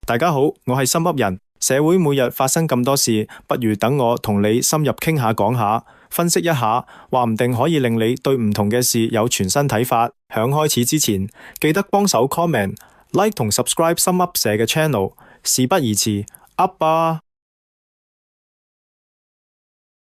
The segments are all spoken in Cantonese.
大家好，我係心噏人。社會每日發生咁多事，不如等我同你深入傾下講下，分析一下，話唔定可以令你對唔同嘅事有全新睇法。響開始之前，記得幫手 comment、like 同 subscribe 心噏社嘅 channel。事不宜遲，up 啊！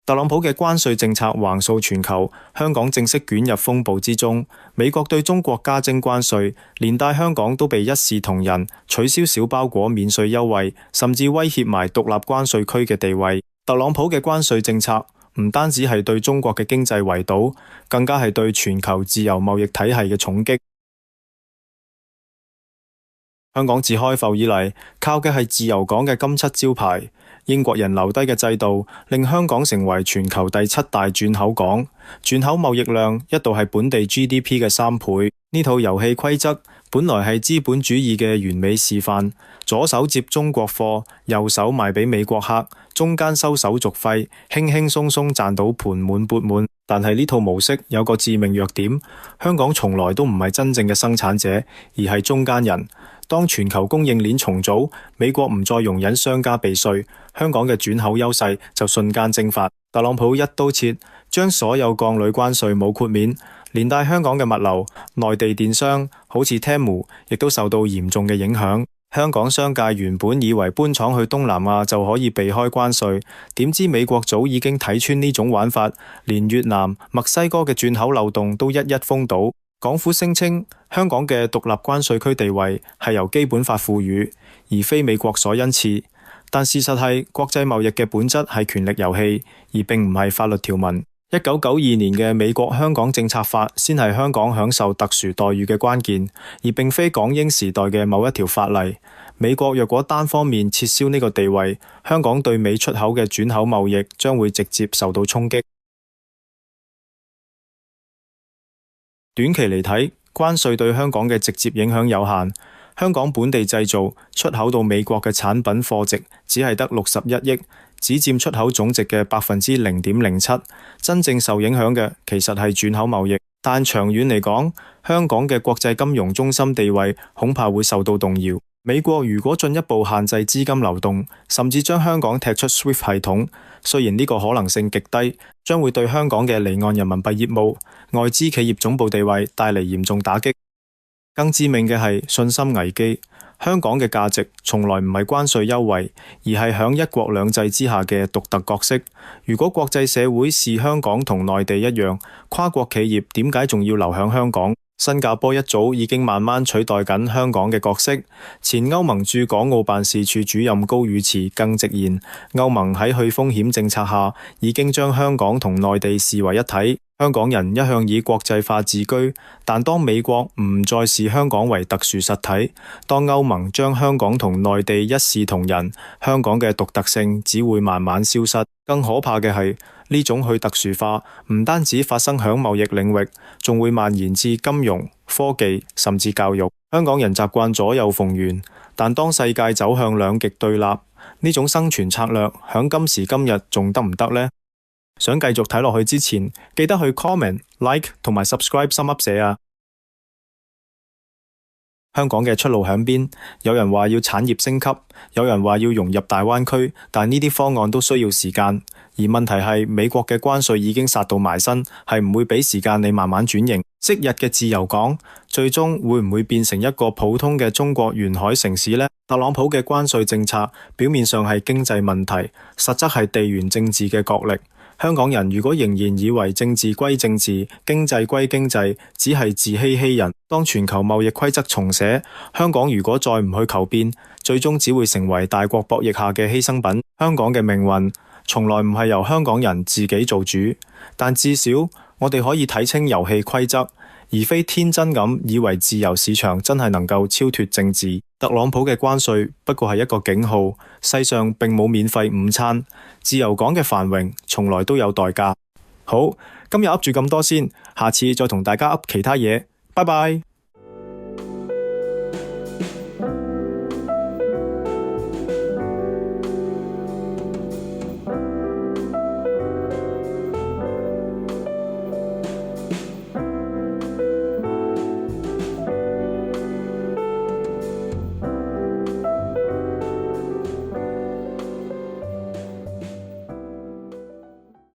特朗普嘅關稅政策橫掃全球，香港正式捲入風暴之中。美國對中國加徵關稅，連帶香港都被一視同仁，取消小包裹免稅優惠，甚至威脅埋獨立關稅區嘅地位。特朗普嘅關稅政策唔單止係對中國嘅經濟圍堵，更加係對全球自由貿易體系嘅重擊。香港自開埠以嚟，靠嘅係自由港嘅金漆招牌。英國人留低嘅制度，令香港成為全球第7大轉口港，轉口貿易量一度係本地 GDP 嘅3倍。呢套遊戲規則本來係資本主義嘅完美示範，左手接中國貨，右手賣俾美國客，中間收手續費，輕輕鬆鬆賺到盆滿缽滿。但係呢套模式有個致命弱點，香港從來都唔係真正嘅生產者，而係中間人。當全球供應鏈重組，美國唔再容忍商家避稅，香港嘅轉口優勢就瞬間蒸發。特朗普一刀切，將所有鋼鋁關稅冇豁免，連帶香港嘅物流、內地電商，好似 Temu 亦都受到嚴重嘅影響。香港商界原本以為搬廠去東南亞就可以避開關稅，點知美國早已經睇穿呢種玩法，連越南、墨西哥嘅轉口漏洞都一一封堵。港府聲稱香港嘅獨立關稅區地位係由基本法賦予，而非美國所恩賜。但事實係國際貿易嘅本質係權力遊戲，而並唔係法律條文。1992年嘅美國香港政策法先係香港享受特殊待遇嘅關鍵，而並非港英時代嘅某一條法例。美國若果單方面撤銷呢個地位，香港對美出口嘅轉口貿易將會直接受到衝擊。短期嚟睇，關稅對香港嘅直接影響有限。香港本地製造出口到美國嘅產品貨值只係得61億，只佔出口總值嘅0.07%。真正受影響嘅其實係轉口貿易，但長遠嚟講，香港嘅國際金融中心地位恐怕會受到動搖。美國如果進一步限制資金流動，甚至將香港踢出 SWIFT 系統，雖然呢個可能性極低，將會對香港嘅離岸人民幣業務、外資企業總部地位帶嚟嚴重打擊。更致命嘅係信心危機。香港嘅價值從來唔係關稅優惠，而係響一國兩制之下嘅獨特角色。如果國際社會視香港同內地一樣，跨國企業點解仲要留響香港？新加坡一早已經慢慢取代緊香港嘅角色。前歐盟駐港澳辦事處主任高宇慈更直言，歐盟喺去風險政策下已經將香港同內地視為一體。香港人一向以國際化自居，但當美國唔再視香港為特殊實體，當歐盟將香港同內地一視同仁，香港嘅獨特性只會慢慢消失。更可怕嘅係，呢種去特殊化唔單止發生響貿易領域，仲會蔓延至金融、科技甚至教育。香港人習慣左右逢源，但當世界走向兩極對立，呢種生存策略響今時今日仲得唔得呢？想繼續睇落去之前，記得去 comment、like 同埋 subscribe 心噏社啊！香港嘅出路響邊？有人話要產業升級，有人話要融入大灣區，但呢啲方案都需要時間。而問題係美國嘅關稅已經殺到埋身，係唔會俾時間你慢慢轉型。昔日嘅自由港，最終會唔會變成一個普通嘅中國沿海城市呢？特朗普嘅關稅政策表面上係經濟問題，實則係地緣政治嘅角力。香港人如果仍然以為政治歸政治，經濟歸經濟，只係自欺欺人。當全球貿易規則重寫，香港如果再唔去求變，最終只會成為大國博弈下嘅犧牲品。香港嘅命運從來唔係由香港人自己做主，但至少我哋可以睇清遊戲規則，而非天真咁以為自由市場真係能夠超脫政治。特朗普嘅關稅不過係一個警號，世上並冇免費午餐，自由港嘅繁榮從來都有代價。好，今日噏住咁多先，下次再同大家噏其他嘢，拜拜。